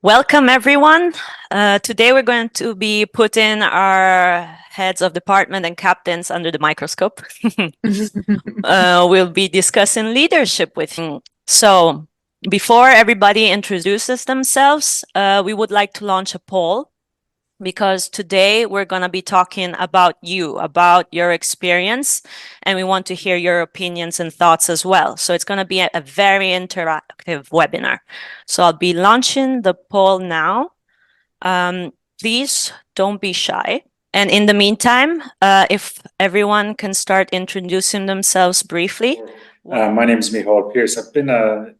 Welcome, everyone. Today we're going to be putting our heads of department and captains under the microscope. We'll be discussing leadership with you. So before everybody introduces themselves, we would like to launch a poll, because today we're going to be talking about you, about your experience, and we want to hear your opinions and thoughts as well. So it's going to be a very interactive webinar. So I'll be launching the poll now. Please don't be shy. And in the meantime, if everyone can start introducing themselves briefly. My name is Micheál Pierse. I've been a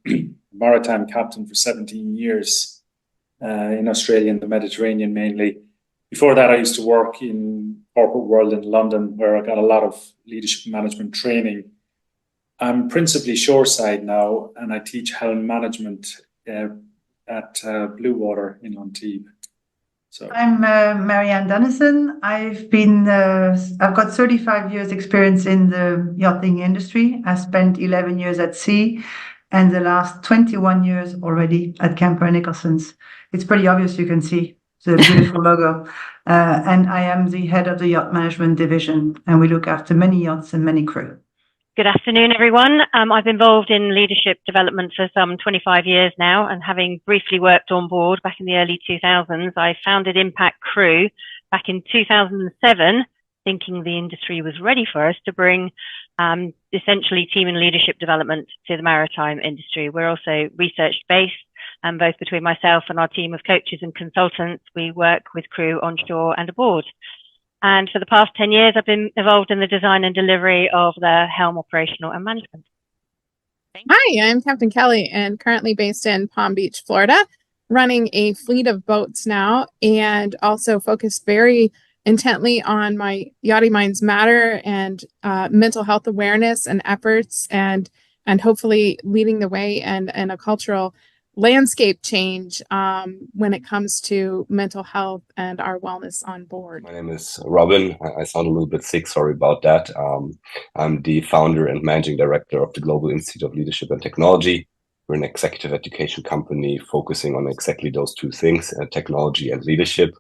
maritime captain for 17 years in Australia and the Mediterranean mainly. Before that, I used to work in corporate world in London, where I got a lot of leadership management training. I'm principally shoreside now, and I teach HELM management at Bluewater in Antibes. So I'm Marianne Danissen. I've got 35 years experience in the yachting industry. I spent 11 years at sea and the last 21 years already at Camper Nicholsons. It's pretty obvious, you can see the beautiful logo. And I am the head of the yacht management division, and we look after many yachts and many crew. Good afternoon, everyone. I've been involved in leadership development for some 25 years now, and having briefly worked on board back in the early 2000s, I founded Impact Crew back in 2007, thinking the industry was ready for us to bring essentially team and leadership development to the maritime industry. We're also research-based, and both between myself and our team of coaches and consultants, we work with crew onshore and aboard. And for the past 10 years, I've been involved in the design and delivery of the HELM operational and management. Hi, I'm Captain Kelly and currently based in Palm Beach, Florida, running a fleet of boats now, and also focused very intently on my Yachting Minds Matter and mental health awareness and efforts, and hopefully leading the way and a cultural landscape change when it comes to mental health and our wellness on board. My name is Robin. I sound a little bit sick, sorry about that. I'm the founder and managing director of the Global Institute of Leadership and Technology. We're an executive education company focusing on exactly those two things, technology and leadership,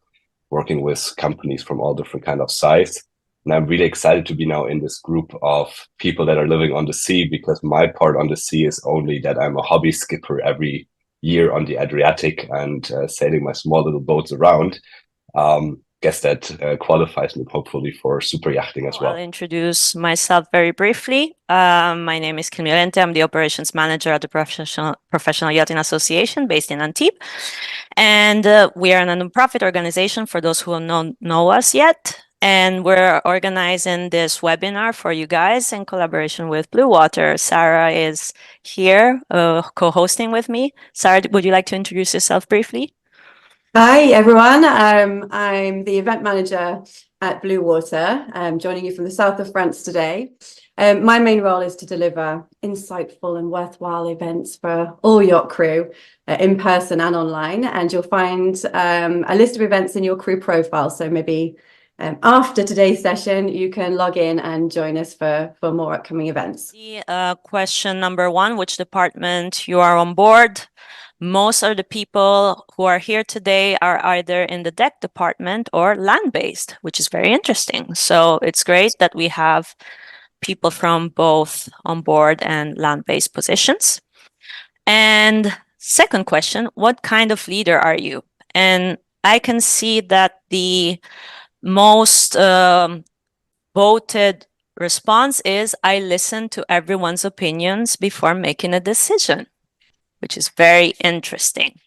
working with companies from all different kind of size. And I'm really excited to be now in this group of people that are living on the sea, because my part on the sea is only that I'm a hobby skipper every year on the Adriatic and sailing my small little boats around. Guess that qualifies me hopefully for super yachting as well. I'll introduce myself very briefly. My name is Micheál Pierse. I'm the operations manager at the Professional Yachting Association based in Antibes. And we are a non-profit organization for those who don't know us yet. And we're organizing this webinar for you guys in collaboration with Bluewater. Sarah is here co-hosting with me. Sarah, would you like to introduce yourself briefly? Hi, everyone. I'm the event manager at Bluewater. I'm joining you from the south of France today. My main role is to deliver insightful and worthwhile events for all yacht crew in person and online. And you'll find a list of events in your crew profile. So maybe after today's session, you can log in and join us for more upcoming events. Question number one, which department you are on board? Most of the people who are here today are either in the deck department or land-based, which is very interesting. So it's great that we have people from both on board and land-based positions. And second question, what kind of leader are you? And I can see that the most voted response is I listen to everyone's opinions before making a decision, which is very interesting.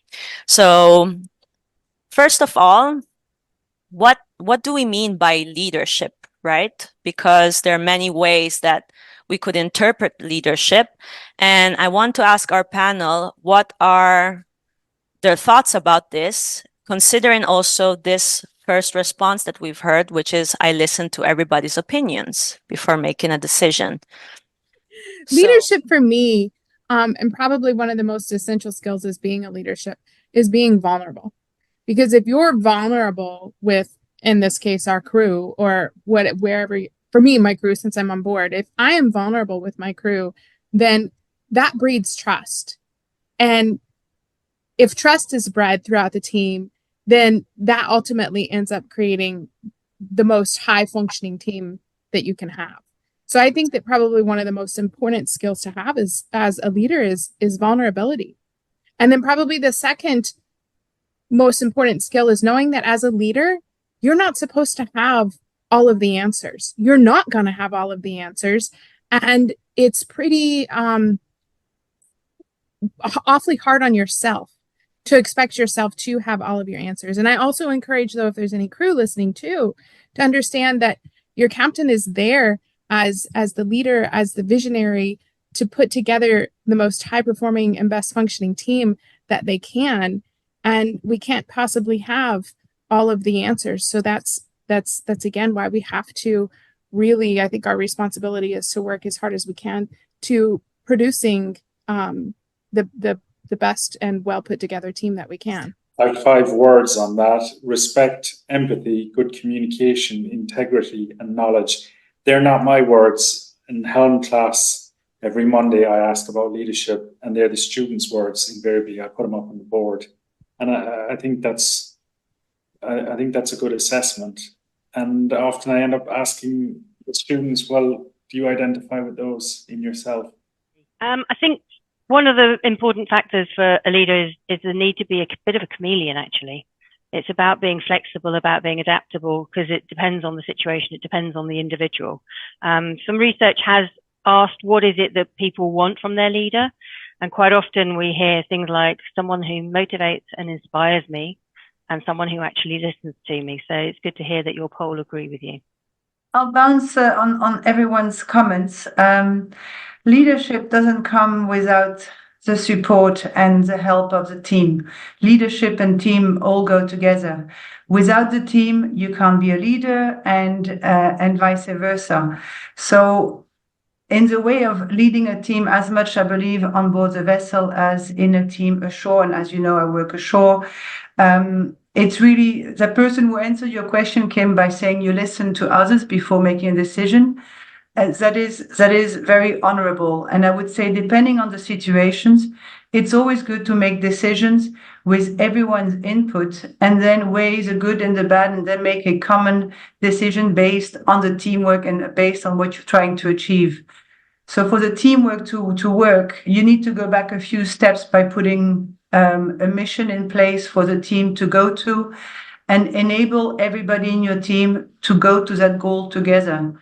So first of all, what do we mean by leadership, right? Because there are many ways that we could interpret leadership. And I want to ask our panel, what are their thoughts about this, considering also this first response that we've heard, which is I listen to everybody's opinions before making a decision. Leadership for me, and probably one of the most essential skills is being being vulnerable. Because if you're vulnerable with, in this case, our crew, or wherever, for me, my crew, since I'm on board, if I am vulnerable with my crew, then that breeds trust. And if trust is bred throughout the team, then that ultimately ends up creating the most high functioning team that you can have. So I think that probably one of the most important skills to have is as a leader is vulnerability. And then probably the second most important skill is knowing that as a leader, you're not supposed to have all of the answers. You're not going to have all of the answers. And it's pretty awfully hard on yourself to expect yourself to have all of your answers. And I also encourage, though, if there's any crew listening too, to understand that your captain is there as the leader, as the visionary, to put together the most high performing and best functioning team that they can. And we can't possibly have all of the answers. So that's again why we have to really, I think our responsibility is to work as hard as we can to producing the best and well put together team that we can. I have 5 words on that: respect, empathy, good communication, integrity, and knowledge. They're not my words. In HELM class, every Monday I ask about leadership, and they're the students' words. Invariably, I put them up on the board, and I think that's a good assessment. And often I end up asking the students, "Well, do you identify with those in yourself?" I think one of the important factors for a leader is the need to be a bit of a chameleon, actually. It's about being flexible, about being adaptable, because it depends on the situation, it depends on the individual. Some research has asked what is it that people want from their leader, and quite often we hear things like someone who motivates and inspires me and someone who actually listens to me. So it's good to hear that your poll agree with you. I'll bounce on everyone's comments. Leadership doesn't come without the support and the help of the team. Leadership and team all go together. Without the team, you can't be a leader, and vice versa. So in the way of leading a team, as much I believe on board the vessel as in a team ashore, and as you know, I work ashore, it's really the person who answered your question, Kim, by saying you listen to others before making a decision. That is very honorable. And I would say, depending on the situations, it's always good to make decisions with everyone's input and then weigh the good and the bad and then make a common decision based on the teamwork and based on what you're trying to achieve. So for the teamwork to work, you need to go back a few steps by putting a mission in place for the team to go to and enable everybody in your team to go to that goal together.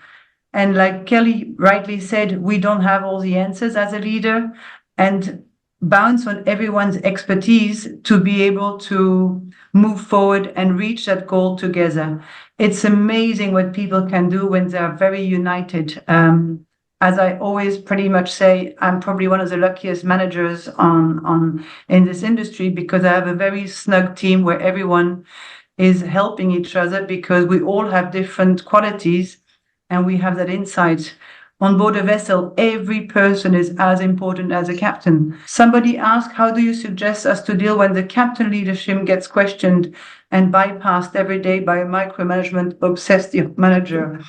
And like Kelly rightly said, we don't have all the answers as a leader, and bounce on everyone's expertise to be able to move forward and reach that goal together. It's amazing what people can do when they are very united. As I always pretty much say, I'm probably one of the luckiest managers in this industry because I have a very snug team where everyone is helping each other because we all have different qualities and we have that insight. On board a vessel, every person is as important as a captain. Somebody asked, how do you suggest us to deal when the captain leadership gets questioned and bypassed every day by a micromanagement obsessed manager?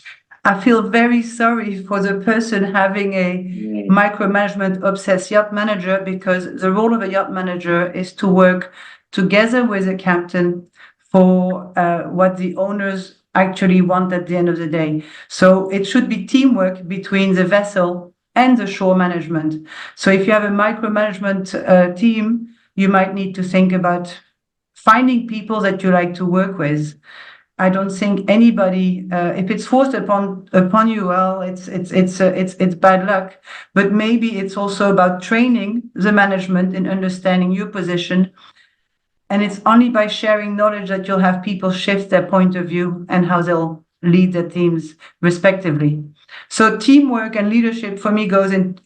I feel very sorry for the person having a micromanagement obsessed yacht manager, because the role of a yacht manager is to work together with a captain for what the owners actually want at the end of the day. So it should be teamwork between the vessel and the shore management. So if you have a micromanagement team, you might need to think about finding people that you like to work with. I don't think anybody, if it's forced upon you, well, it's bad luck. But maybe it's also about training the management in understanding your position. And it's only by sharing knowledge that you'll have people shift their point of view and how they'll lead their teams respectively. So teamwork and leadership for me goes in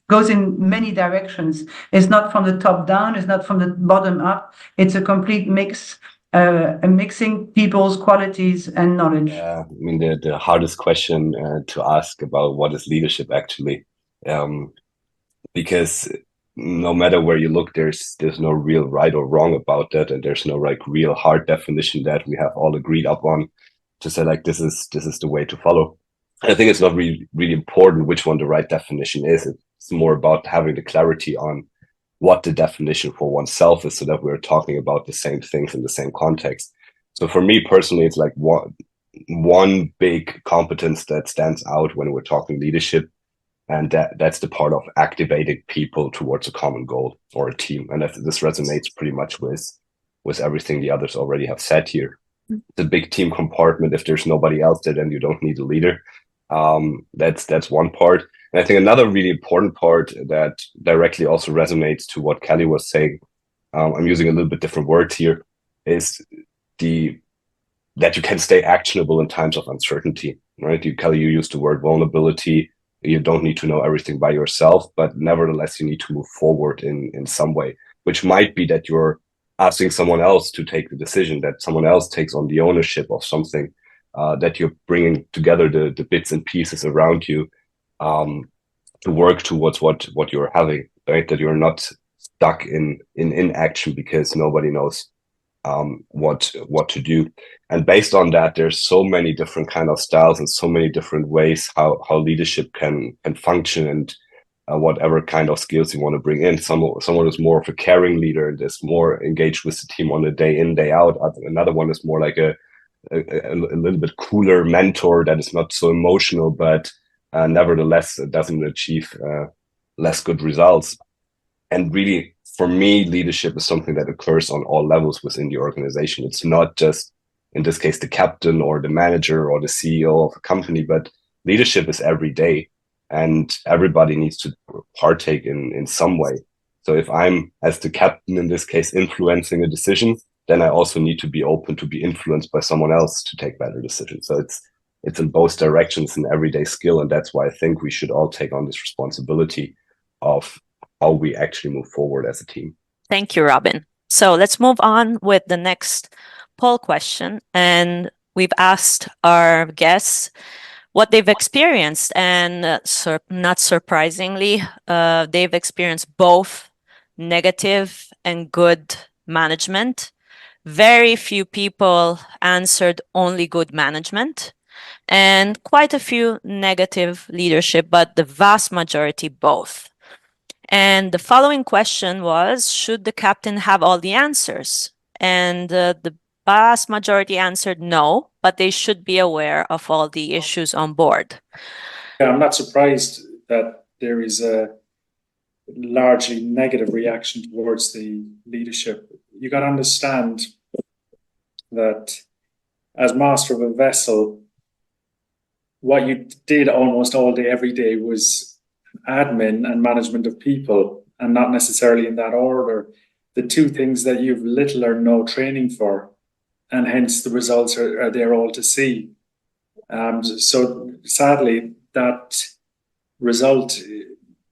many directions. It's not from the top down, it's not from the bottom up. It's a complete mix, mixing people's qualities and knowledge. Yeah, I mean, the hardest question to ask about what is leadership actually, because no matter where you look, there's no real right or wrong about that, and there's no like real hard definition that we have all agreed upon to say like this is the way to follow. I think it's not really important which one the right definition is. It's more about having the clarity on what the definition for oneself is, so that we're talking about the same things in the same context. So for me personally, it's like one big competence that stands out when we're talking leadership, and that's the part of activating people towards a common goal or a team. And this resonates pretty much with everything the others already have said here. The big team compartment, if there's nobody else there, then you don't need a leader. That's one part. And I think another really important part that directly also resonates to what Kelly was saying, I'm using a little bit different words here, is that you can stay actionable in times of uncertainty, right? Kelly, you used the word vulnerability. You don't need to know everything by yourself, but nevertheless, you need to move forward in some way, which might be that you're asking someone else to take the decision, that someone else takes on the ownership of something, that you're bringing together the bits and pieces around you to work towards what you're having, right? That you're not stuck in inaction because nobody knows what to do. And based on that, there's so many different kind of styles and so many different ways how leadership can function, and whatever kind of skills you want to bring in. Someone is more of a caring leader and is more engaged with the team on a day in, day out. Another one is more like a little bit cooler mentor that is not so emotional, but nevertheless doesn't achieve less good results. And really, for me, leadership is something that occurs on all levels within the organization. It's not just, in this case, the captain or the manager or the CEO of a company, but leadership is every day, and everybody needs to partake in some way. So if I'm, as the captain in this case, influencing a decision, then I also need to be open to be influenced by someone else to take better decisions. So it's in both directions, an everyday skill, and that's why I think we should all take on this responsibility of how we actually move forward as a team. Thank you, Robin. So let's move on with the next poll question. And we've asked our guests what they've experienced. And not surprisingly, they've experienced both negative and good management. Very few people answered only good management, and quite a few negative leadership, but the vast majority both. And the following question was, should the captain have all the answers? And the vast majority answered no, but they should be aware of all the issues on board. Yeah, I'm not surprised that there is a largely negative reaction towards the leadership. You got to understand that as master of a vessel, what you did almost all day, every day, was admin and management of people, and not necessarily in that order. The two things that you've little or no training for, and hence the results are there all to see. So sadly, that result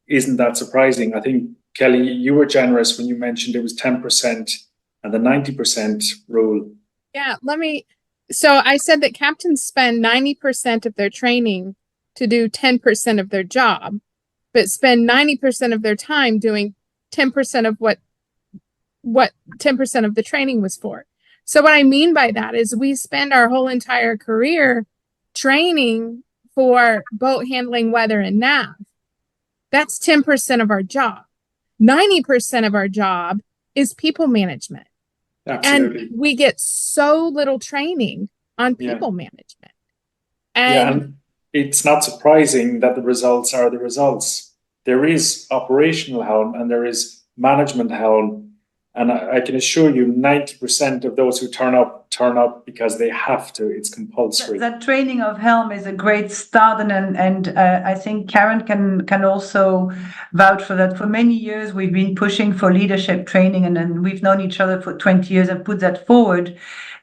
isn't that surprising. I think, Kelly, you were generous when you mentioned it was 10% and the 90% rule. Yeah, so I said that captains spend 90% of their training to do 10% of their job, but spend 90% of their time doing 10% of what 10% of the training was for. So what I mean by that is we spend our whole entire career training for boat handling, weather, and nav. That's 10% of our job. 90% of our job is people management. Absolutely. And we get so little training on people management. And it's not surprising that the results are the results. There is operational HELM and there is management HELM. And I can assure you 90% of those who turn up because they have to. It's compulsory. That training of HELM is a great start, and I think Karen can also vouch for that. For many years, we've been pushing for leadership training, and we've known each other for 20 years and put that forward,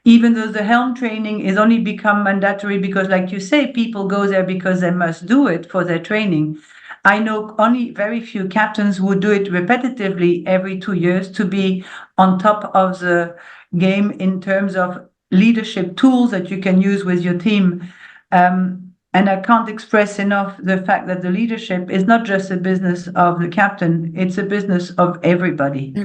even though the HELM training is only become mandatory because, like you say, people go there because they must do it for their training. I know only very few captains who do it repetitively every 2 years to be on top of the game in terms of leadership tools that you can use with your team. And I can't express enough the fact that the leadership is not just a business of the captain, it's a business of everybody.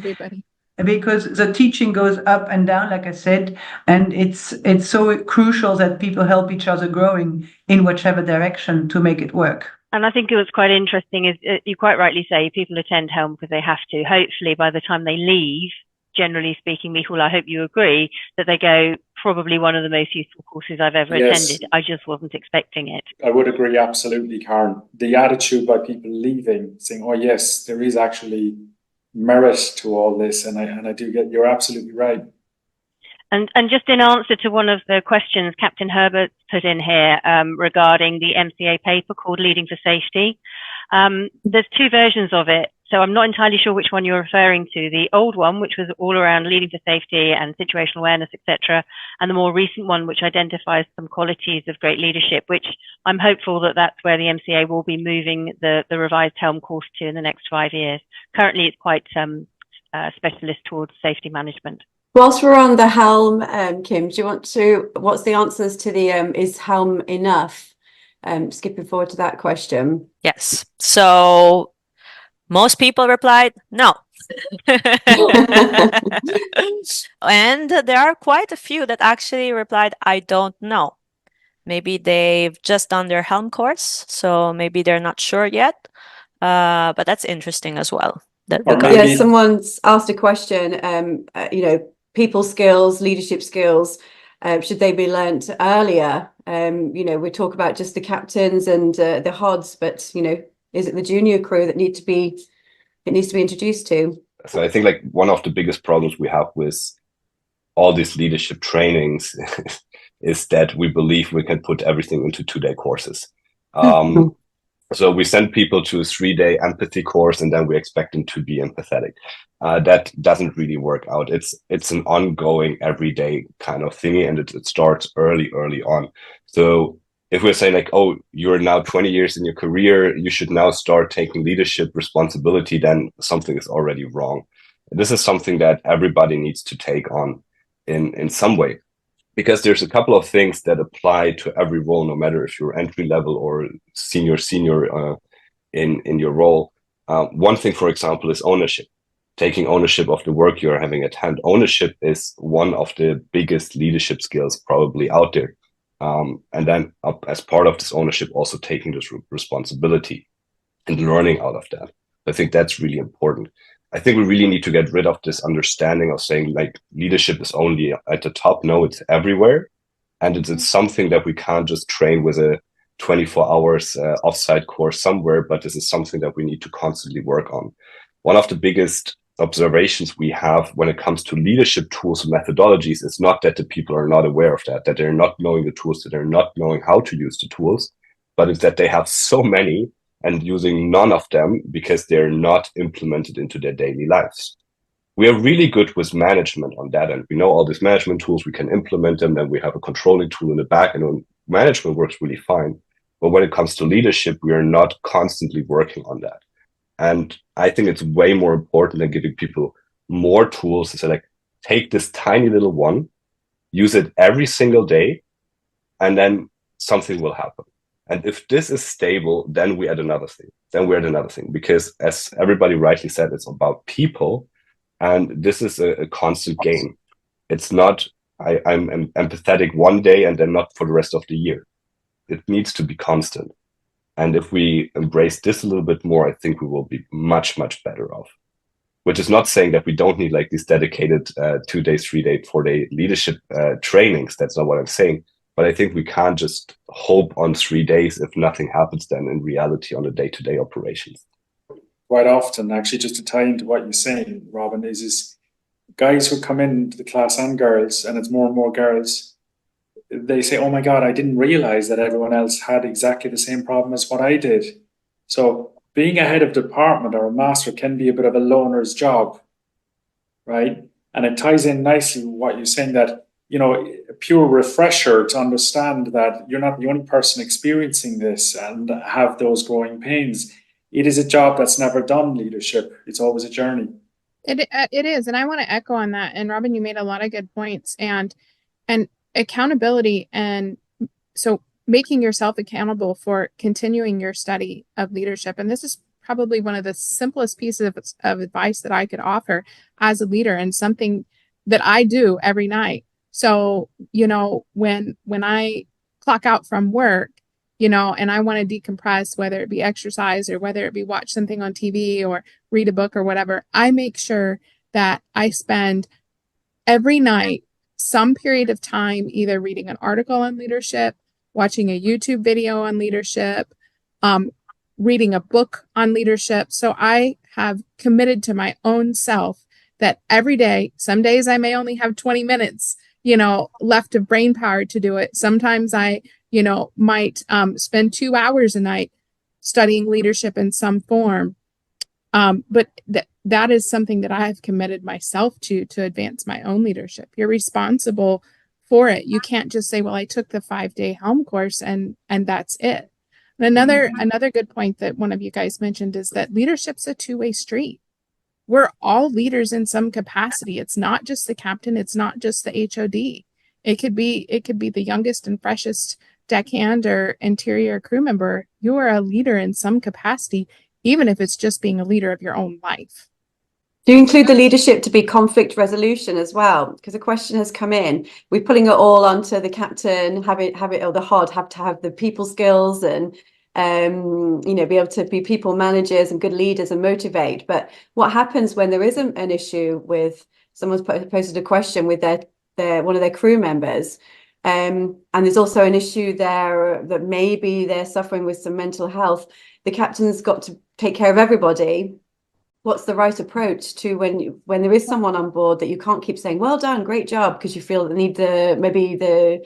Because the teaching goes up and down, like I said, and it's so crucial that people help each other growing in whichever direction to make it work. And I think what's quite interesting is you quite rightly say people attend HELM because they have to. Hopefully, by the time they leave, generally speaking, Micheál, I hope you agree that they go, probably one of the most useful courses I've ever attended. I just wasn't expecting it. I would agree absolutely, Karen. The attitude by people leaving, saying, "Oh yes, there is actually merit to all this," and I do get, you're absolutely right. And just in answer to one of the questions Captain Herbert put in here regarding the MCA paper called Leading for Safety, there's two versions of it. So I'm not entirely sure which one you're referring to. The old one, which was all around leading for safety and situational awareness, etc., and the more recent one, which identifies some qualities of great leadership, which I'm hopeful that that's where the MCA will be moving the revised HELM course to in the next 5 years. Currently, it's quite specialist towards safety management. Whilst we're on the HELM, Kim, do you want to, what's the answers to the, is HELM enough? Skipping forward to that question. Yes. So most people replied no. And there are quite a few that actually replied, I don't know. Maybe they've just done their HELM course, so maybe they're not sure yet. But that's interesting as well. Yeah, someone's asked a question, you know, people skills, leadership skills, should they be learnt earlier? You know, we talk about just the captains and the HODs, but, you know, is it the junior crew that needs to be introduced to? So I think like one of the biggest problems we have with all these leadership trainings is that we believe we can put everything into 2-day courses. So we send people to a 3-day empathy course and then we expect them to be empathetic. That doesn't really work out. It's an ongoing everyday kind of thingy, and it starts early on. So if we're saying like, oh, you're now 20 years in your career, you should now start taking leadership responsibility, then something is already wrong. This is something that everybody needs to take on in some way, because there's a couple of things that apply to every role, no matter if you're entry level or senior in your role. One thing, for example, is ownership. Taking ownership of the work you're having at hand. Ownership is one of the biggest leadership skills probably out there. And then as part of this ownership, also taking this responsibility and learning out of that. I think that's really important. I think we really need to get rid of this understanding of saying like leadership is only at the top. No, it's everywhere. And it's something that we can't just train with a 24 hours offsite course somewhere, but this is something that we need to constantly work on. One of the biggest observations we have when it comes to leadership tools and methodologies is not that the people are not aware of that they're not knowing the tools, that they're not knowing how to use the tools, but it's that they have so many and using none of them because they're not implemented into their daily lives. We are really good with management on that end. We know all these management tools, we can implement them, then we have a controlling tool in the back, and management works really fine. But when it comes to leadership, we are not constantly working on that. And I think it's way more important than giving people more tools to say, like, take this tiny little one, use it every single day, and then something will happen. And if this is stable, then we add another thing. Because as everybody rightly said, it's about people. And this is a constant game. It's not, I'm empathetic one day and then not for the rest of the year. It needs to be constant. And if we embrace this a little bit more, I think we will be much, much better off. Which is not saying that we don't need like these dedicated 2-day, 3-day, 4-day leadership trainings. That's not what I'm saying. But I think we can't just hope on 3 days if nothing happens then in reality on the day-to-day operations. Quite often, actually, just to tie into what you're saying, Robin, is guys who come into the class and girls, and it's more and more girls, they say, oh my God, I didn't realize that everyone else had exactly the same problem as what I did. So being a head of department or a master can be a bit of a loner's job, right? And it ties in nicely with what you're saying, that, you know, a pure refresher to understand that you're not the only person experiencing this and have those growing pains. It is a job that's never done, leadership. It's always a journey. It is. And I want to echo on that. And Robin, you made a lot of good points, and accountability. And so making yourself accountable for continuing your study of leadership. And this is probably one of the simplest pieces of advice that I could offer as a leader, and something that I do every night. So, you know, when I clock out from work, and I want to decompress, whether it be exercise or whether it be watch something on TV or read a book or whatever, I make sure that I spend every night some period of time either reading an article on leadership, watching a YouTube video on leadership, reading a book on leadership. So I have committed to my own self that every day, some days I may only have 20 minutes, left of brain power to do it. Sometimes I, might spend 2 hours a night studying leadership in some form. But that is something that I have committed myself to advance my own leadership. You're responsible for it. You can't just say, well, I took the 5-day HELM course and that's it. And another good point that one of you guys mentioned is that leadership's a two-way street. We're all leaders in some capacity. It's not just the captain. It's not just the HOD. It could be the youngest and freshest deckhand or interior crew member. You are a leader in some capacity, even if it's just being a leader of your own life. Do you include the leadership to be conflict resolution as well? Because a question has come in. We're pulling it all onto the captain, have it, or the HOD have to have the people skills and be able to be people managers and good leaders and motivate. But what happens when there isn't an issue with someone's posted a question with their one of their crew members? And there's also an issue there that maybe they're suffering with some mental health. The captain's got to take care of everybody. What's the right approach to when there is someone on board that you can't keep saying, well done, great job, because you feel they need the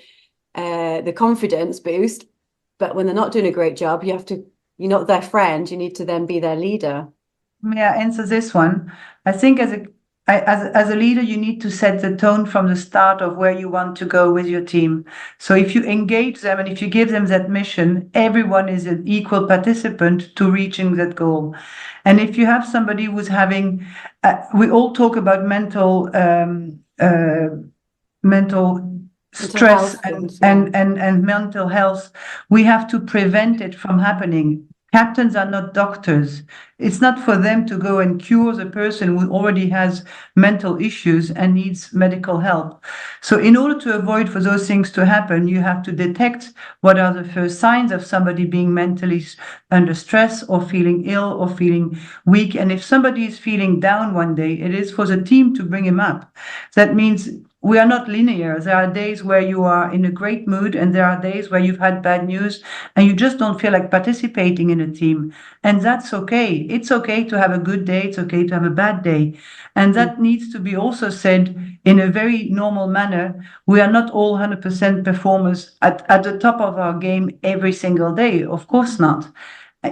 confidence boost, but when they're not doing a great job, you're not their friend, you need to then be their leader. May I answer this one? I think as a leader, you need to set the tone from the start of where you want to go with your team. So if you engage them and if you give them that mission, everyone is an equal participant to reaching that goal. And if you have somebody who's having, we all talk about mental stress and mental health. We have to prevent it from happening. Captains are not doctors. It's not for them to go and cure the person who already has mental issues and needs medical help. So in order to avoid for those things to happen, you have to detect what are the first signs of somebody being mentally under stress or feeling ill or feeling weak. And if somebody is feeling down one day, it is for the team to bring him up. That means we are not linear. There are days where you are in a great mood and there are days where you've had bad news and you just don't feel like participating in a team. And that's okay. It's okay to have a good day. It's okay to have a bad day. And that needs to be also said in a very normal manner. We are not all 100% performers at the top of our game every single day. Of course not.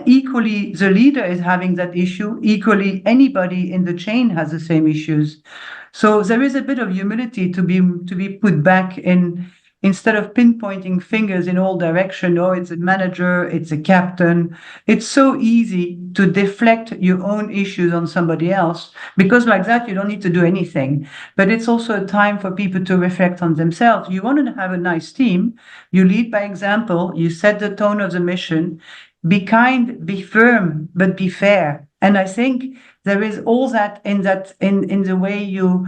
Equally, the leader is having that issue. Equally, anybody in the chain has the same issues. So there is a bit of humility to be put back in, instead of pinpointing fingers in all directions. Oh, it's a manager, it's a captain. It's so easy to deflect your own issues on somebody else, because like that, you don't need to do anything. But it's also a time for people to reflect on themselves. You want to have a nice team. You lead by example. You set the tone of the mission. Be kind, be firm, but be fair. And I think there is all that in the way you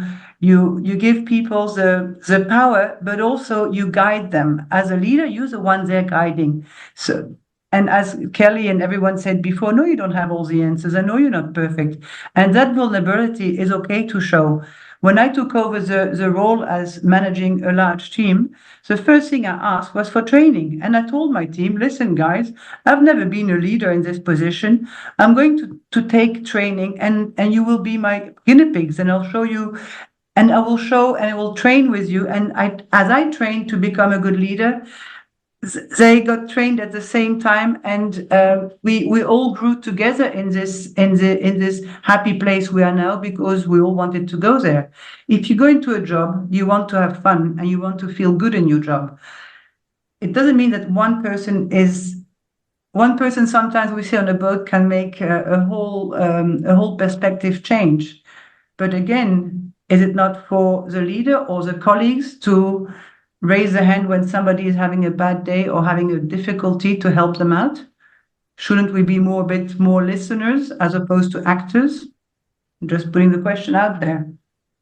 give people the power, but also you guide them. As a leader, you're the one they're guiding. So, and as Kelly and everyone said before, no, you don't have all the answers. I know you're not perfect. And that vulnerability is okay to show. When I took over the role as managing a large team, the first thing I asked was for training. And I told my team, listen, guys, I've never been a leader in this position. I'm going to take training and you will be my guinea pigs and I'll show you and I will show and I will train with you. And as I train to become a good leader, they got trained at the same time, and we all grew together in this happy place we are now, because we all wanted to go there. If you go into a job, you want to have fun and you want to feel good in your job. It doesn't mean that one person sometimes we say on a boat can make a whole perspective change. But again, is it not for the leader or the colleagues to raise a hand when somebody is having a bad day or having a difficulty to help them out? Shouldn't we be a bit more listeners as opposed to actors? I'm just putting the question out there.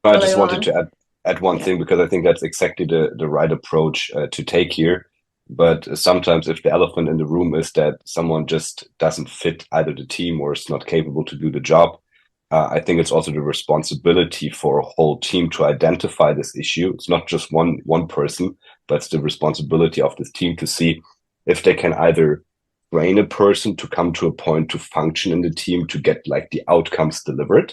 I just wanted to add one thing, because I think that's exactly the right approach to take here. But sometimes if the elephant in the room is that someone just doesn't fit either the team or is not capable to do the job, I think it's also the responsibility for a whole team to identify this issue. It's not just one person, but it's the responsibility of this team to see if they can either train a person to come to a point to function in the team to get like the outcomes delivered,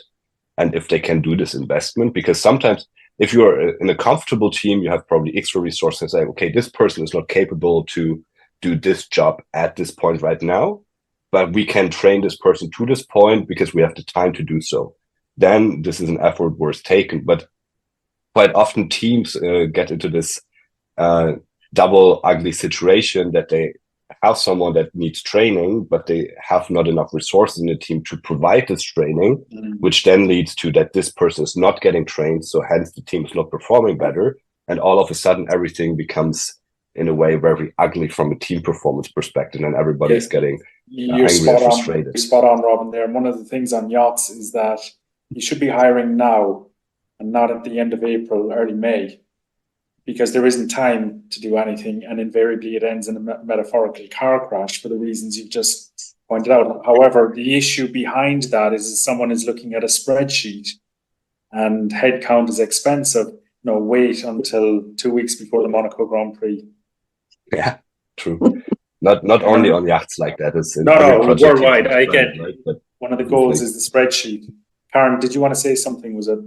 and if they can do this investment. Because sometimes if you're in a comfortable team, you have probably extra resources and say, okay, this person is not capable to do this job at this point right now, but we can train this person to this point because we have the time to do so. Then this is an effort worth taken. But quite often teams get into this double ugly situation that they have someone that needs training, but they have not enough resources in the team to provide this training, which then leads to that this person is not getting trained. So hence the team is not performing better. And all of a sudden, everything becomes in a way very ugly from a team performance perspective, and everybody's getting angry and frustrated. You're spot on, Robin, there. And one of the things on yachts is that you should be hiring now and not at the end of April, early May, because there isn't time to do anything, and invariably it ends in a metaphorical car crash for the reasons you've just pointed out. However, the issue behind that is someone is looking at a spreadsheet and headcount is expensive. No, wait until 2 weeks before the Monaco Grand Prix. Yeah, true. Not only on yachts like that. It's in worldwide. I get right? But one of the goals is the spreadsheet. Karen, did you want to say something? Was it?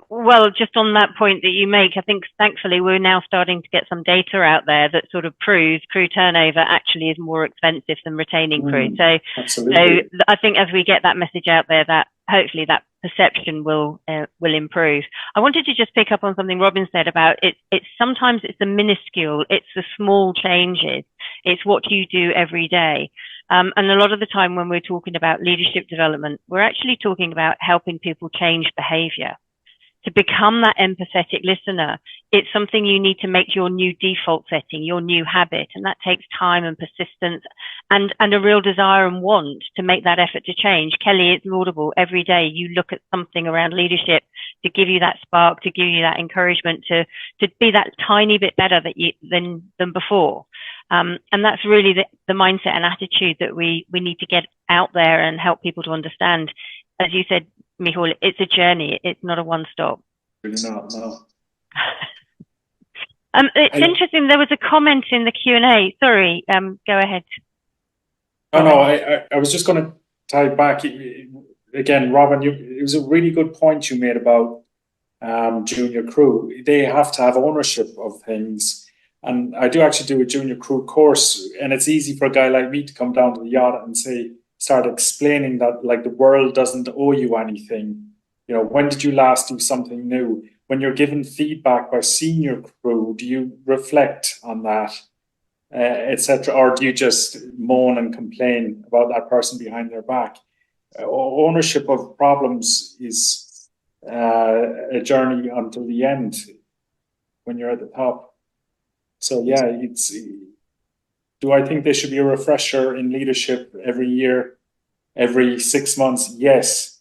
Well, just on that point that you make, I think thankfully we're now starting to get some data out there that sort of proves crew turnover actually is more expensive than retaining crew. So I think as we get that message out there, that hopefully that perception will improve. I wanted to just pick up on something Robin said about it. It's sometimes it's the minuscule, it's the small changes, it's what you do every day. And a lot of the time when we're talking about leadership development, we're actually talking about helping people change behavior. To become that empathetic listener, it's something you need to make your new default setting, your new habit. And that takes time and persistence and a real desire and want to make that effort to change. Kelly, it's laudable. Every day you look at something around leadership to give you that spark, to give you that encouragement to be that tiny bit better than before. And that's really the mindset and attitude that we need to get out there and help people to understand. As you said, Micheál, it's a journey. It's not a one stop. Really not, no. It's interesting. There was a comment in the Q&A. Sorry, go ahead. I was just going to tie back again, Robin. It was a really good point you made about junior crew. They have to have ownership of things, and I do actually do a junior crew course, and it's easy for a guy like me to come down to the yacht and start explaining that like the world doesn't owe you anything. You know, when did you last do something new? When you're given feedback by senior crew, do you reflect on that, etc., or do you just moan and complain about that person behind their back? Ownership of problems is a journey until the end when you're at the top. So yeah, do I think there should be a refresher in leadership every year, every 6 months? Yes.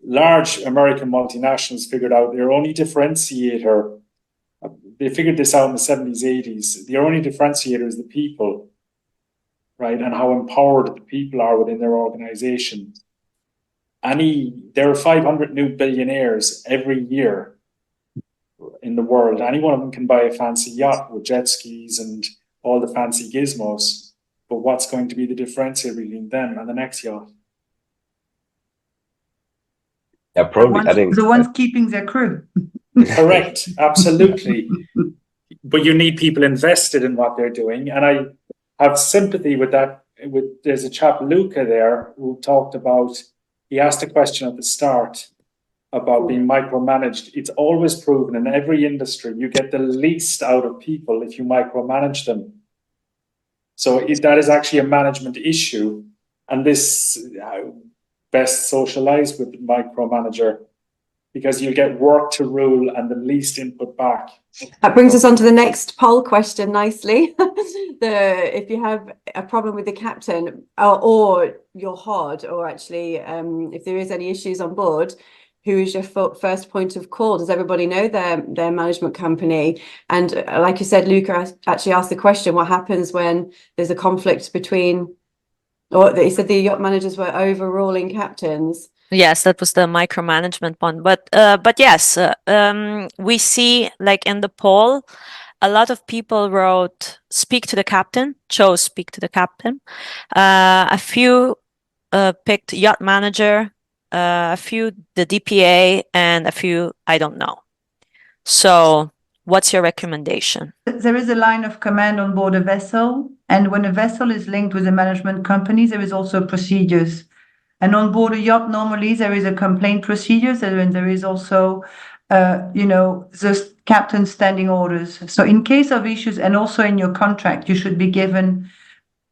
Large American multinationals figured out their only differentiator. They figured this out in the 70s, 80s. Their only differentiator is the people, right? And how empowered the people are within their organization. There are 500 new billionaires every year in the world. Any one of them can buy a fancy yacht with jet skis and all the fancy gizmos, but what's going to be the differentiator between them and the next yacht? Yeah, probably the ones keeping their crew. Correct, absolutely. But you need people invested in what they're doing, and I have sympathy with that. There's a chap, Luca, there, who talked about. He asked a question at the start about being micromanaged. It's always proven in every industry you get the least out of people if you micromanage them. So that is actually a management issue, and this best socialized with the micromanager, because you get work to rule and the least input back. That brings us on to the next poll question nicely. If you have a problem with the captain or your HOD, or actually if there is any issues on board, who is your first point of call? Does everybody know their management company? And like you said, Luca actually asked the question, what happens when there's a conflict between, or he said the yacht managers were overruling captains? Yes, that was the micromanagement one. But yes, we see, like in the poll, a lot of people wrote speak to the captain, chose speak to the captain. A few picked yacht manager, a few the DPA, and a few I don't know. So what's your recommendation? There is a line of command on board a vessel, and when a vessel is linked with a management company, there is also procedures. And on board a yacht, normally there is a complaint procedure, and there is also, the captain's standing orders. So in case of issues, and also in your contract, you should be given,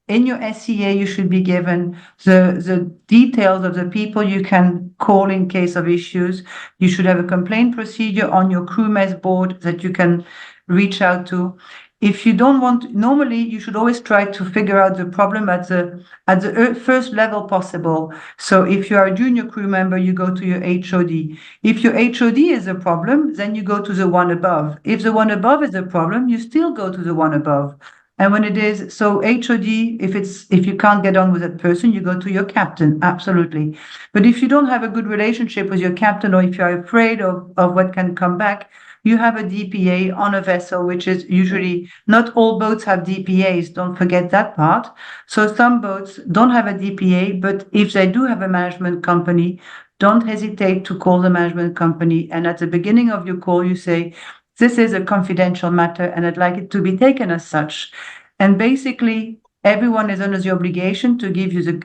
in your SCA, you should be given the details of the people you can call in case of issues. You should have a complaint procedure on your crew mess board that you can reach out to. If you don't want, normally you should always try to figure out the problem at the first level possible. So if you are a junior crew member, you go to your HOD. If your HOD is a problem, then you go to the one above. If the one above is a problem, you still go to the one above. And when it is, so HOD, if you can't get on with that person, you go to your captain, absolutely. But if you don't have a good relationship with your captain, or if you're afraid of what can come back, you have a DPA on a vessel, which is usually, not all boats have DPAs, don't forget that part. So some boats don't have a DPA, but if they do have a management company, don't hesitate to call the management company. And at the beginning of your call, you say, this is a confidential matter and I'd like it to be taken as such. And basically, everyone is under the obligation to give you the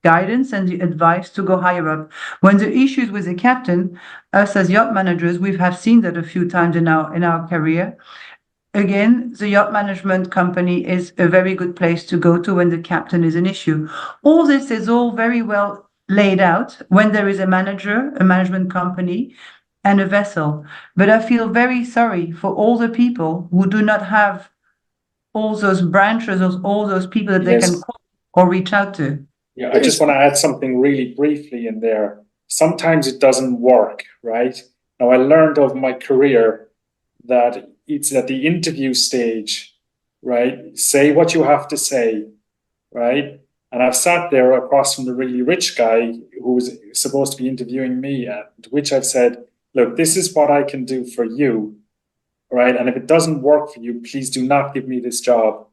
guidance and the advice to go higher up. When the issues with the captain, us as yacht managers, we have seen that a few times in our career. Again, the yacht management company is a very good place to go to when the captain is an issue. All this is all very well laid out when there is a manager, a management company, and a vessel. But I feel very sorry for all the people who do not have all those branches, all those people that they can call or reach out to. Yeah, I just want to add something really briefly in there. Sometimes it doesn't work, right? Now, I learned over my career that it's at the interview stage, right? Say what you have to say, right? And I've sat there across from the really rich guy who was supposed to be interviewing me, to which I've said, look, this is what I can do for you, right? And if it doesn't work for you, please do not give me this job.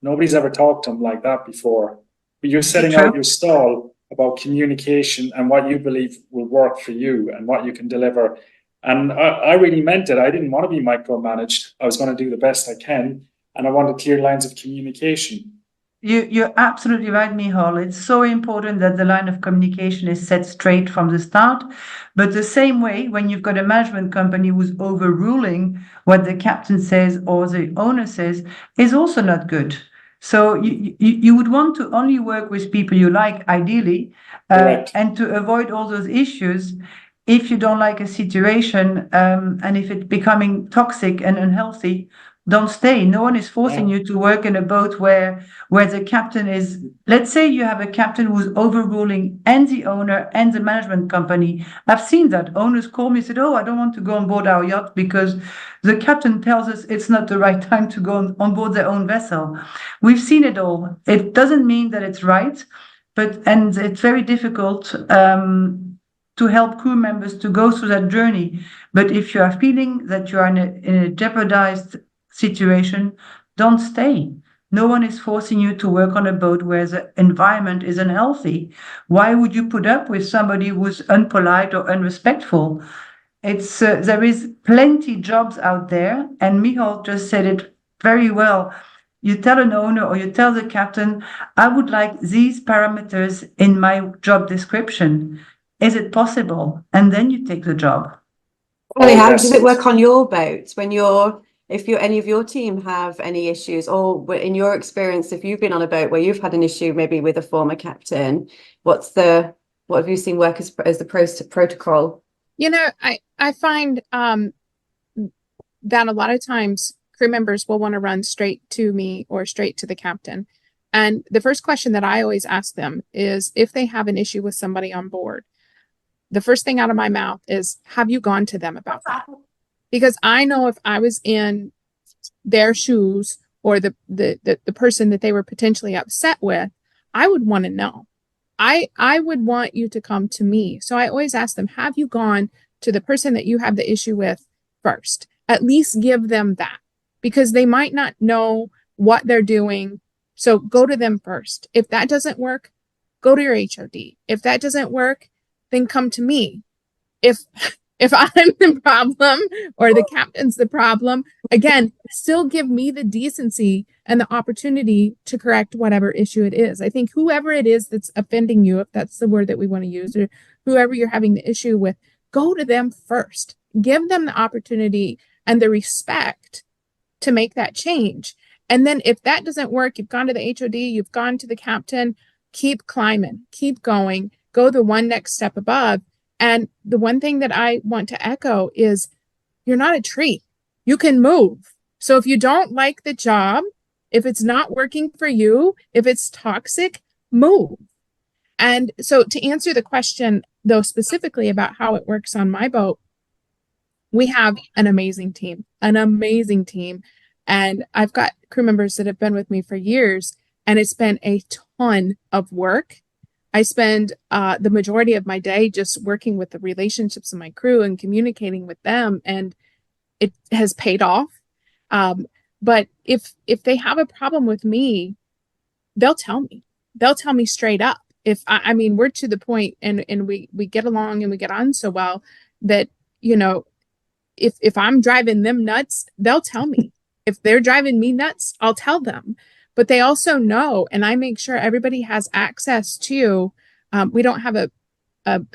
Nobody's ever talked to him like that before. But you're setting out your stall about communication and what you believe will work for you and what you can deliver. And I really meant it. I didn't want to be micromanaged. I was going to do the best I can. And I wanted clear lines of communication. You're absolutely right, Micheál. It's so important that the line of communication is set straight from the start. But the same way, when you've got a management company who's overruling what the captain says or the owner says, is also not good. So you would want to only work with people you like, ideally, and to avoid all those issues. If you don't like a situation, and if it's becoming toxic and unhealthy, don't stay. No one is forcing you to work in a boat where the captain is, let's say you have a captain who's overruling and the owner and the management company. I've seen that. Owners call me and said, oh, I don't want to go on board our yacht because the captain tells us it's not the right time to go on board their own vessel. We've seen it all. It doesn't mean that it's right, and it's very difficult to help crew members to go through that journey. But if you are feeling that you are in a jeopardized situation, don't stay. No one is forcing you to work on a boat where the environment is unhealthy. Why would you put up with somebody who's unpolite or unrespectful? It's there is plenty jobs out there, and Micheál just said it very well. You tell an owner or you tell the captain, I would like these parameters in my job description. Is it possible? And then you take the job. Well, how does it work on your boat when if any of your team have any issues, or in your experience, if you've been on a boat where you've had an issue maybe with a former captain, what have you seen work as the protocol? You know, I find that a lot of times crew members will want to run straight to me or straight to the captain. And the first question that I always ask them is if they have an issue with somebody on board. the first thing out of my mouth is, have you gone to them about that? Because I know if I was in their shoes or the person that they were potentially upset with, I would want to know. I would want you to come to me. So I always ask them, have you gone to the person that you have the issue with first? At least give them that, because they might not know what they're doing. So go to them first. If that doesn't work, go to your HOD. If that doesn't work, then come to me. If I'm the problem or the captain's the problem, again, still give me the decency and the opportunity to correct whatever issue it is. I think whoever it is that's offending you, if that's the word that we want to use, or whoever you're having the issue with, go to them first. Give them the opportunity and the respect to make that change. And then if that doesn't work, you've gone to the HOD, you've gone to the captain, keep climbing, keep going, go the one next step above. And the one thing that I want to echo is, you're not a tree. You can move. So if you don't like the job, if it's not working for you, if it's toxic, move. And so to answer the question, though, specifically about how it works on my boat, we have an amazing team. And I've got crew members that have been with me for years, and it's been a ton of work. I spend the majority of my day just working with the relationships of my crew and communicating with them, and it has paid off. But if they have a problem with me, they'll tell me. They'll tell me straight up. If I mean, we're to the point, and we get along and we get on so well that, you know, if I'm driving them nuts, they'll tell me. If they're driving me nuts, I'll tell them. But they also know, and I make sure everybody has access to, we don't have a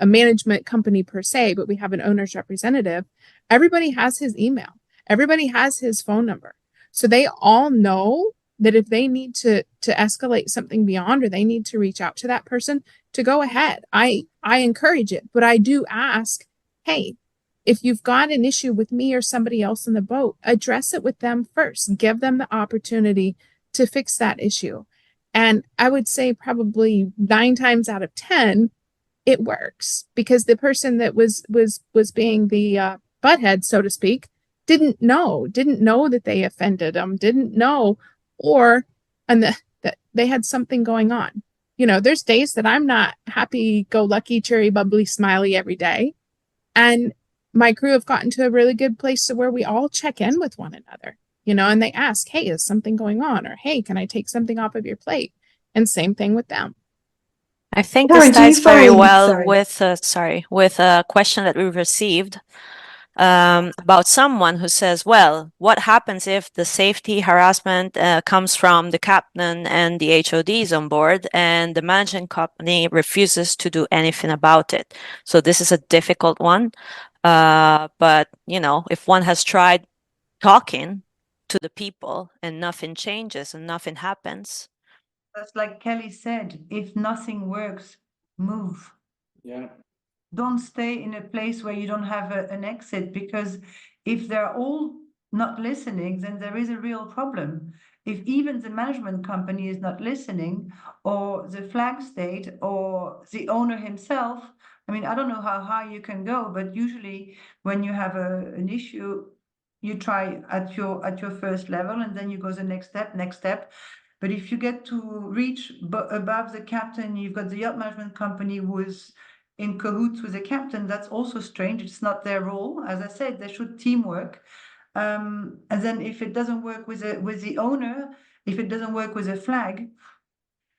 management company per se, but we have an owner's representative. Everybody has his email. Everybody has his phone number. So they all know that if they need to escalate something beyond, or they need to reach out to that person, to go ahead. I encourage it, but I do ask, hey, if you've got an issue with me or somebody else in the boat, address it with them first. Give them the opportunity to fix that issue. And I would say probably 9 times out of 10, it works, because the person that was being the butthead, so to speak, didn't know that they offended them, didn't know, that they had something going on. You know, there's days that I'm not happy, go lucky, cheery, bubbly, smiley every day. And my crew have gotten to a really good place to where we all check in with one another, you know, and they ask, hey, is something going on? Or, hey, can I take something off of your plate? And same thing with them. I think Karen, this do you ties very find- well sorry. with a question that we received about someone who says, well, what happens if the safety harassment comes from the captain and the HODs on board, and the management company refuses to do anything about it? So this is a difficult one. But, you know, if one has tried talking to the people and nothing changes and nothing happens. That's like Kelly said, if nothing works, move. Yeah. Don't stay in a place where you don't have an exit, because if they're all not listening, then there is a real problem. If even the management company is not listening, or the flag state, or the owner himself, I mean, I don't know how high you can go, but usually when you have an issue, you try at your first level, and then you go the next step. But if you get to reach above the captain, you've got the yacht management company who is in cahoots with the captain. That's also strange. It's not their role. As I said, they should teamwork. And then if it doesn't work with the owner, if it doesn't work with a flag,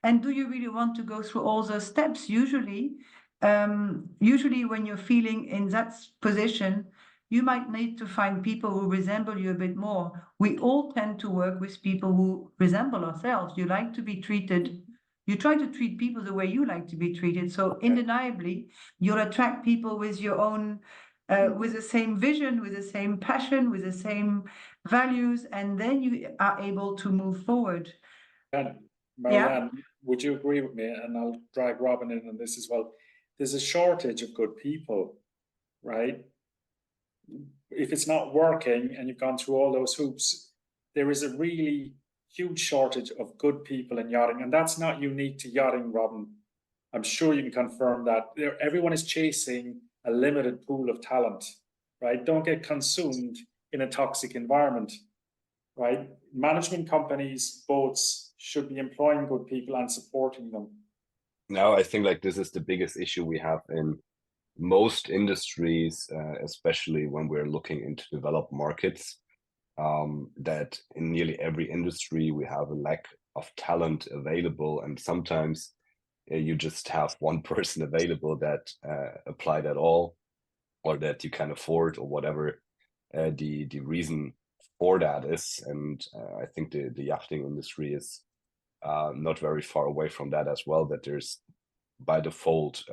and do you really want to go through all those steps? Usually when you're feeling in that position, you might need to find people who resemble you a bit more. We all tend to work with people who resemble ourselves. You like to be treated. You try to treat people the way you like to be treated. So undeniably, you'll attract people with your own, with the same vision, with the same passion, with the same values, and then you are able to move forward. Marianne, would you agree with me? And I'll drag Robin in on this as well. There's a shortage of good people, right? If it's not working and you've gone through all those hoops, there is a really huge shortage of good people in yachting. And that's not unique to yachting, Robin. I'm sure you can confirm that everyone is chasing a limited pool of talent, right? Don't get consumed in a toxic environment, right? Management companies, boats should be employing good people and supporting them. Now, I think like this is the biggest issue we have in most industries, especially when we're looking into developed markets, that in nearly every industry we have a lack of talent available, and sometimes you just have one person available that applied at all, or that you can afford, or whatever the reason for that is. And I think the yachting industry is not very far away from that as well, that there's by default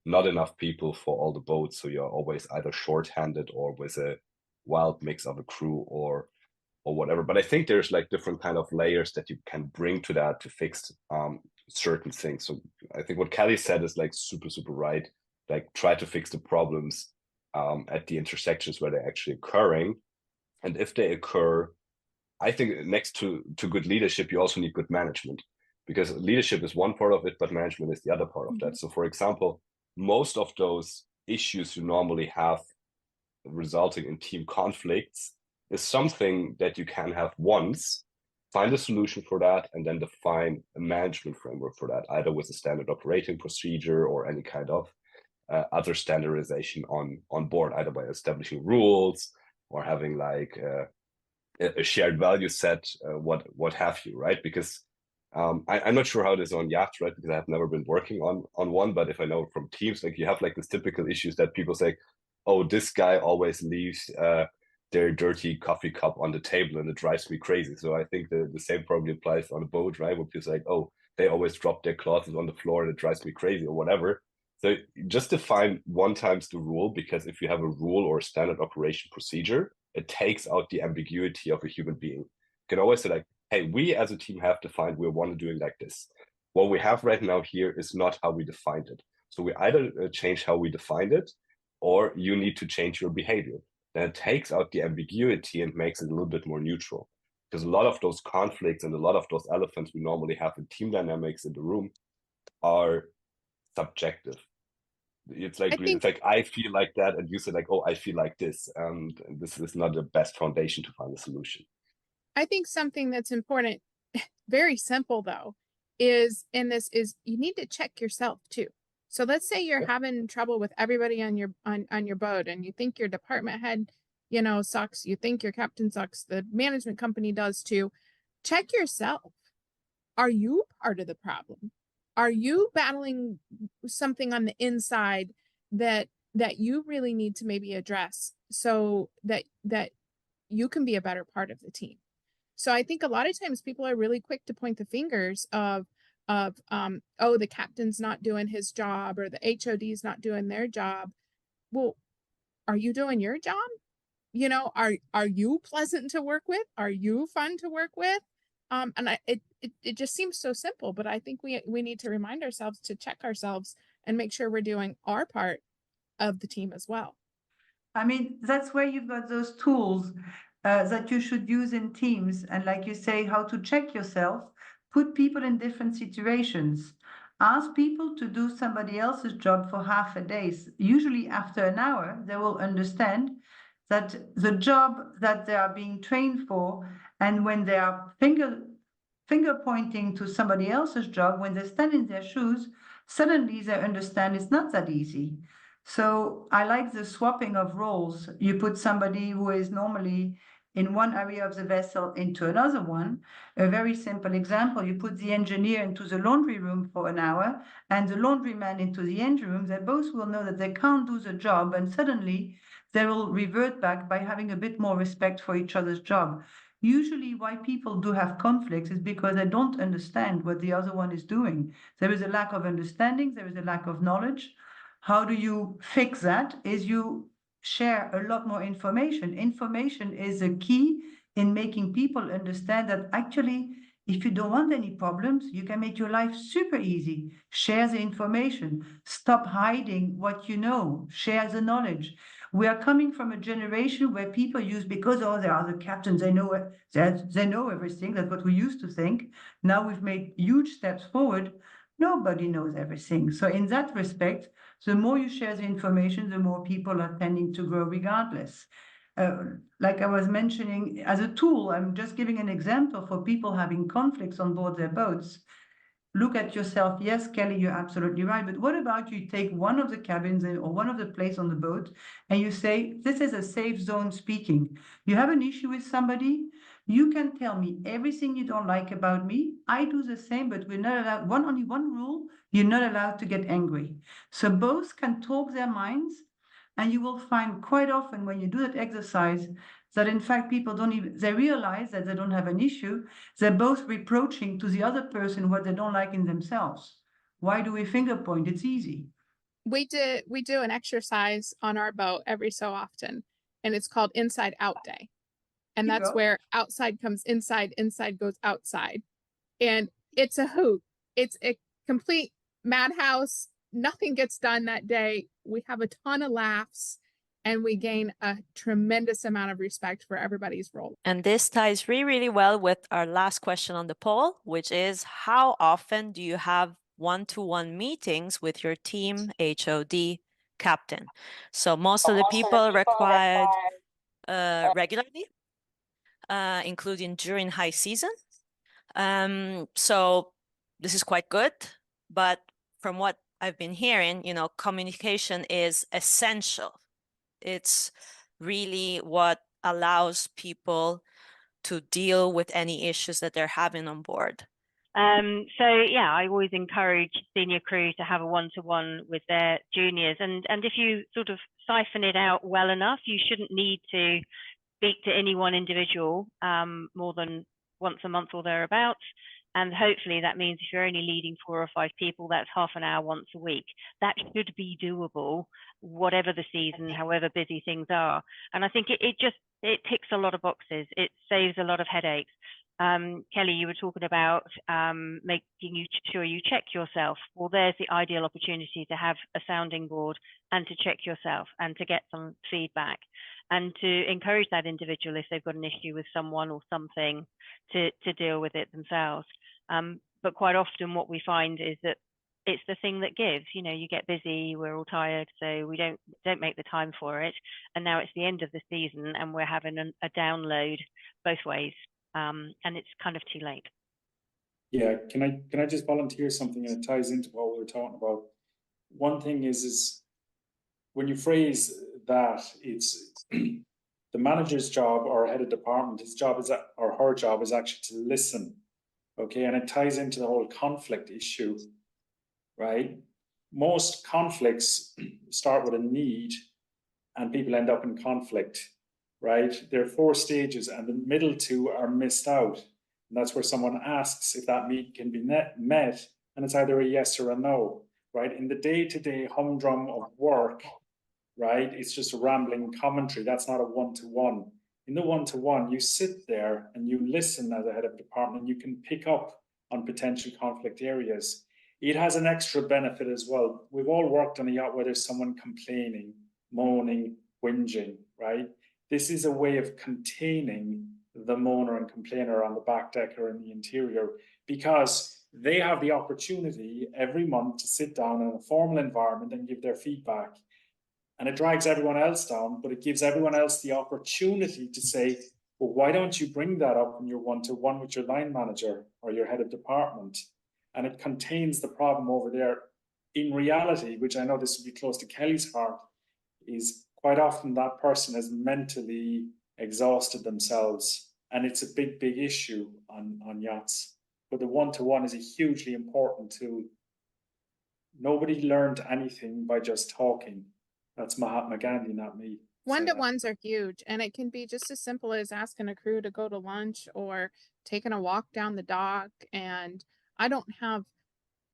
not enough people for all the boats, so you're always either short-handed or with a wild mix of a crew or whatever. But I think there's like different kind of layers that you can bring to that to fix certain things. So I think what Kelly said is like super right. Like try to fix the problems at the intersections where they're actually occurring, and if they occur, I think next to good leadership, you also need good management, because leadership is one part of it, but management is the other part of that. So, for example, most of those issues you normally have resulting in team conflicts is something that you can have once, find a solution for that, and then define a management framework for that, either with a standard operating procedure or any kind of other standardization on board, either by establishing rules or having like a shared value set, what have you, right? Because I'm not sure how it is on yachts, right? Because I have never been working on one, but if I know from teams, like you have like this typical issues that people say, oh, this guy always leaves their dirty coffee cup on the table and it drives me crazy. So I think the same probably applies on a boat, right? Where people say, oh, they always drop their clothes on the floor and it drives me crazy or whatever. So just define one times the rule, because if you have a rule or a standard operation procedure, it takes out the ambiguity of a human being. You can always say like, hey, we as a team have defined we want to do it like this. What we have right now here is not how we defined it. So we either change how we defined it, or you need to change your behavior. Then it takes out the ambiguity and makes it a little bit more neutral. Because a lot of those conflicts and a lot of those elephants we normally have in team dynamics in the room are subjective. It's like I feel like that, and you say like, oh, I feel like this, and this is not the best foundation to find a solution. I think something that's important, very simple though, is you need to check yourself too. So let's say you're having trouble with everybody on your boat, and you think your department head, sucks. You think your captain sucks. The management company does too. Check yourself. Are you part of the problem? Are you battling something on the inside that you really need to maybe address so that you can be a better part of the team? So I think a lot of times people are really quick to point the fingers of oh, the captain's not doing his job, or the HOD's not doing their job. Well, are you doing your job? Are you pleasant to work with? Are you fun to work with? And it just seems so simple, but I think we need to remind ourselves to check ourselves and make sure we're doing our part of the team as well. I mean, that's where you've got those tools that you should use in teams. And like you say, how to check yourself, put people in different situations. Ask people to do somebody else's job for half a day. Usually after an hour, they will understand that the job that they are being trained for, and when they are finger pointing to somebody else's job, when they stand in their shoes, suddenly they understand it's not that easy. So I like the swapping of roles. You put somebody who is normally in one area of the vessel into another one. A very simple example, you put the engineer into the laundry room for an hour and the laundryman into the engine room. They both will know that they can't do the job, and suddenly they will revert back by having a bit more respect for each other's job. Usually why people do have conflicts is because they don't understand what the other one is doing. There is a lack of understanding, there is a lack of knowledge. How do you fix that? Is you share a lot more information. Information is a key in making people understand that actually, if you don't want any problems, you can make your life super easy. Share the information. Stop hiding what you know. Share the knowledge. We are coming from a generation where people use, because they are the captains, they know everything. That's what we used to think. Now we've made huge steps forward. Nobody knows everything. So in that respect, the more you share the information, the more people are tending to grow regardless. Like I was mentioning, as a tool, I'm just giving an example for people having conflicts on board their boats. Look at yourself. Yes, Kelly, you're absolutely right. But what about you take one of the cabins or one of the places on the boat and you say, this is a safe zone speaking. You have an issue with somebody, you can tell me everything you don't like about me. I do the same, but we're not allowed, only one rule, you're not allowed to get angry. So both can talk their minds. And you will find quite often when you do that exercise that in fact people don't even, they realize that they don't have an issue. They're both reproaching to the other person what they don't like in themselves. Why do we finger point? It's easy. We do an exercise on our boat every so often, and it's called inside out day. And that's where outside comes inside, inside goes outside. And it's a hoot. It's a complete madhouse. Nothing gets done that day. We have a ton of laughs and we gain a tremendous amount of respect for everybody's role. And this ties really well with our last question on the poll, which is how often do you have one-to-one meetings with your team HOD captain? So most of the people required regularly, including during high season. So this is quite good, but from what I've been hearing, communication is essential. It's really what allows people to deal with any issues that they're having on board. I always encourage senior crew to have a one-to-one with their juniors. And if you sort of siphon it out well enough, you shouldn't need to speak to any one individual more than once a month or thereabouts. And hopefully that means if you're only leading 4 or 5 people, that's half an hour once a week. That should be doable, whatever the season, however busy things are. And I think it ticks a lot of boxes. It saves a lot of headaches. Kelly, you were talking about making sure you check yourself. Well, there's the ideal opportunity to have a sounding board and to check yourself and to get some feedback and to encourage that individual if they've got an issue with someone or something to deal with it themselves. But quite often what we find is that it's the thing that gives. You get busy, we're all tired, so we don't make the time for it. And now it's the end of the season and we're having a download both ways. And it's kind of too late. Yeah, can I just volunteer something, and it ties into what we were talking about. One thing is when you phrase that, it's the manager's job or head of department, his job is or her job is actually to listen. Okay, and it ties into the whole conflict issue, right? Most conflicts start with a need and people end up in conflict, right? There are 4 stages and the middle 2 are missed out. And that's where someone asks if that need can be met, and it's either a yes or a no, right? In the day-to-day humdrum of work, right, it's just a rambling commentary. That's not a one-to-one. In the one-to-one, you sit there and you listen as a head of department, and you can pick up on potential conflict areas. It has an extra benefit as well. We've all worked on a yacht where there's someone complaining, moaning, whinging, right? This is a way of containing the moaner and complainer on the back deck or in the interior, because they have the opportunity every month to sit down in a formal environment and give their feedback. And it drags everyone else down, but it gives everyone else the opportunity to say, well, why don't you bring that up in your one-to-one with your line manager or your head of department? And it contains the problem over there. In reality, which I know this would be close to Kelly's heart, is quite often that person has mentally exhausted themselves. And it's a big issue on yachts. But the one-to-one is a hugely important tool. Nobody learned anything by just talking. That's Mahatma Gandhi, not me. One-to-ones are huge, and it can be just as simple as asking a crew to go to lunch or taking a walk down the dock. And I don't have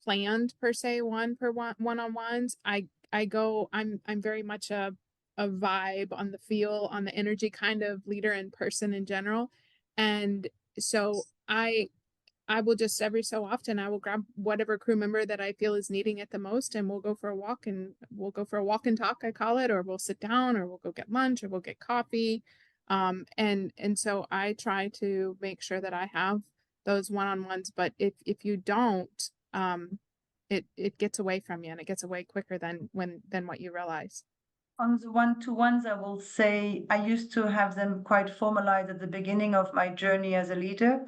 planned per se one-on-ones. I go, I'm very much a vibe on the feel, on the energy kind of leader and person in general. And so I will just every so often I will grab whatever crew member that I feel is needing it the most, and we'll go for a walk and talk, I call it, or we'll sit down, or we'll go get lunch, or we'll get coffee. And so I try to make sure that I have those one-on-ones. But if you don't, it gets away from you, and it gets away quicker than what you realize. On the one-to-ones, I will say I used to have them quite formalized at the beginning of my journey as a leader.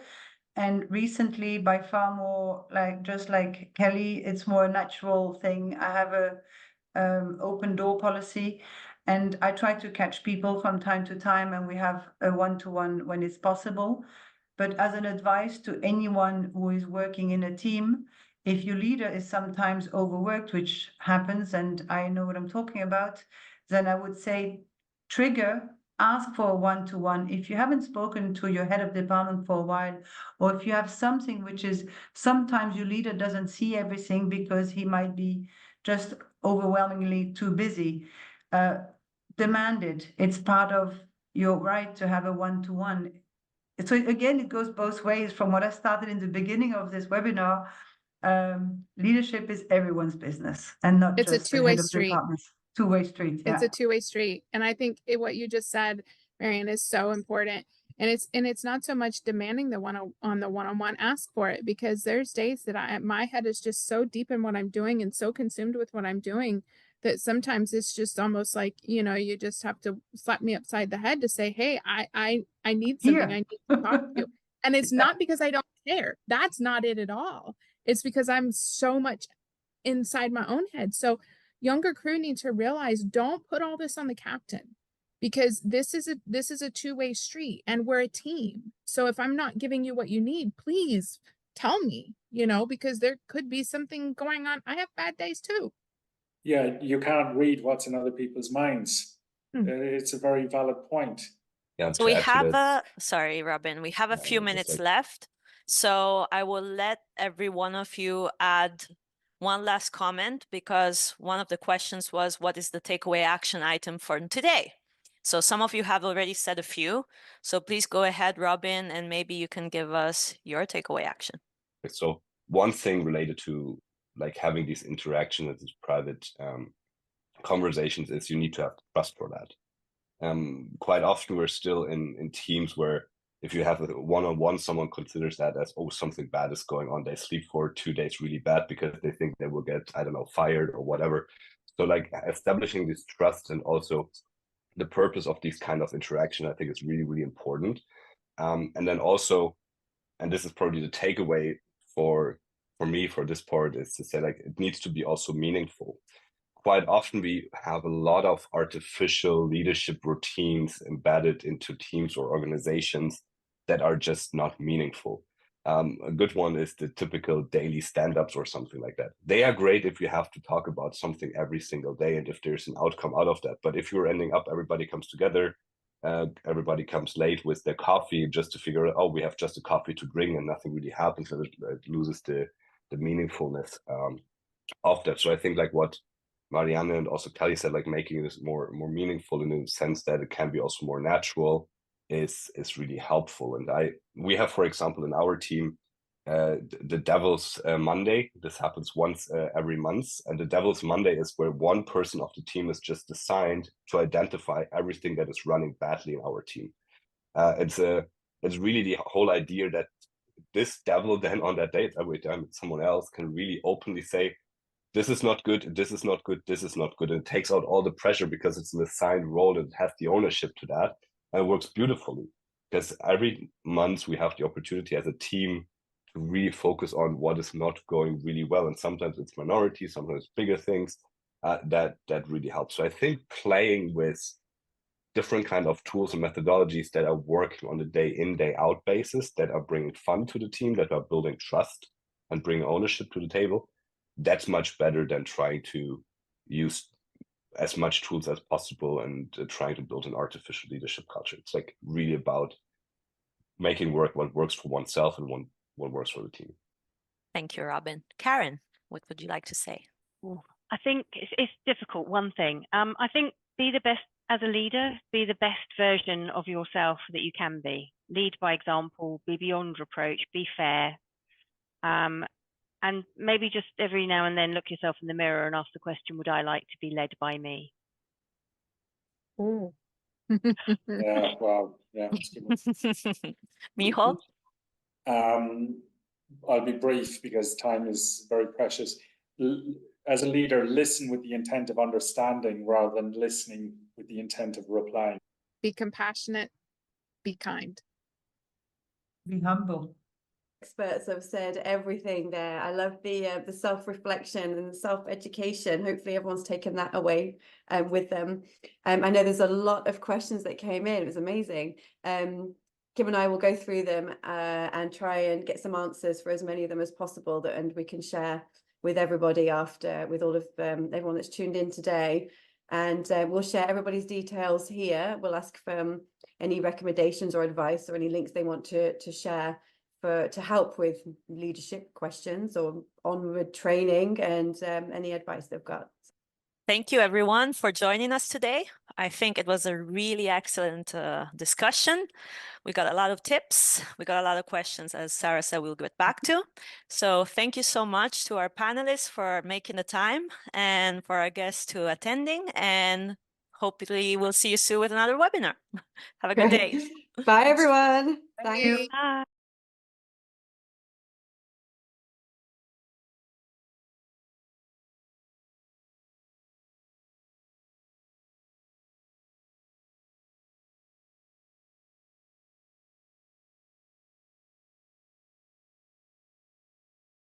And recently, by far more, just like Kelly, it's more a natural thing. I have a open door policy, and I try to catch people from time to time, and we have a one-to-one when it's possible. But as an advice to anyone who is working in a team, if your leader is sometimes overworked, which happens, and I know what I'm talking about, then I would say ask for a one-to-one. If you haven't spoken to your head of department for a while, or if you have something which is sometimes your leader doesn't see everything because he might be just overwhelmingly too busy, demand it. It's part of your right to have a one-to-one. So again, it goes both ways. From what I started in the beginning of this webinar, leadership is everyone's business and not It's a just the two-way head of street. departments. Two-way street. Yeah. It's a two-way street. And I think what you just said, Marianne, is so important. And it's not so much demanding the one-on-one, ask for it, because there's days that my head is just so deep in what I'm doing and so consumed with what I'm doing that sometimes it's just almost like, you just have to slap me upside the head to say, hey, I need something. I need to talk to you. And it's not because I don't care. That's not it at all. It's because I'm so much inside my own head. So younger crew need to realize, don't put all this on the captain, because this is a two-way street and we're a team. So if I'm not giving you what you need, please tell me, because there could be something going on. I have bad days too. Yeah, you can't read what's in other people's minds. It's a very valid point. Yeah, so we have sorry, Robin, we have a few minutes left. So I will let every one of you add one last comment, because one of the questions was, what is the takeaway action item for today? So some of you have already said a few. So please go ahead, Robin, and maybe you can give us your takeaway action. So one thing related to having these interactions with these private conversations is you need to have trust for that. Quite often we're still in teams where if you have a one-on-one, someone considers that as, oh, something bad is going on. They sleep for 2 days really bad because they think they will get, I don't know, fired or whatever. So establishing this trust and also the purpose of these kind of interaction, I think is really, really important. And then also, and this is probably the takeaway for me for this part, is to say it needs to be also meaningful. Quite often we have a lot of artificial leadership routines embedded into teams or organizations that are just not meaningful. A good one is the typical daily stand-ups or something like that. They are great if you have to talk about something every single day and if there's an outcome out of that. But if you're ending up, everybody comes together, everybody comes late with their coffee just to figure out, oh, we have just a coffee to drink and nothing really happens, and it loses the meaningfulness of that. So I think what Marianne and also Kelly said, making this more meaningful in the sense that it can be also more natural is really helpful. And we have, for example, in our team, the Devil's Monday. This happens once every month, and the Devil's Monday is where one person of the team is just assigned to identify everything that is running badly in our team. It's really the whole idea that this devil then on that day, every time someone else can really openly say, this is not good, this is not good, this is not good. And it takes out all the pressure because it's an assigned role and has the ownership to that. And it works beautifully because every month we have the opportunity as a team to really focus on what is not going really well. And sometimes it's minority, sometimes bigger things that really helps. So I think playing with different kind of tools and methodologies that are working on a day in, day out basis, that are bringing fun to the team, that are building trust and bringing ownership to the table, that's much better than trying to use as much tools as possible and trying to build an artificial leadership culture. It's really about making work what works for oneself and what works for the team. Thank you, Robin. Karen, what would you like to say? I think it's difficult, one thing. I think be the best as a leader, be the best version of yourself that you can be. Lead by example, be beyond reproach, be fair. And maybe just every now and then look yourself in the mirror and ask the question, would I like to be led by me? Oh. Yeah, wow. Yeah. Micheál? I'll be brief because time is very precious. as a leader, listen with the intent of understanding rather than listening with the intent of replying. Be compassionate, be kind. Be humble. Experts have said everything there. I love the self-reflection and the self-education. Hopefully everyone's taken that away with them. I know there's a lot of questions that came in. It was amazing. Kim and I will go through them and try and get some answers for as many of them as possible, and we can share with everybody after, with all of everyone that's tuned in today. And we'll share everybody's details here. We'll ask for any recommendations or advice or any links they want to share to help with leadership questions or onward training and any advice they've got. Thank you, everyone, for joining us today. I think it was a really excellent discussion. We got a lot of tips. We got a lot of questions, as Sarah said, we'll get back to. So thank you so much to our panelists for making the time and for our guests to attending. And hopefully we'll see you soon with another webinar. Have a good day. Bye, everyone. Thank you. Thanks. Bye.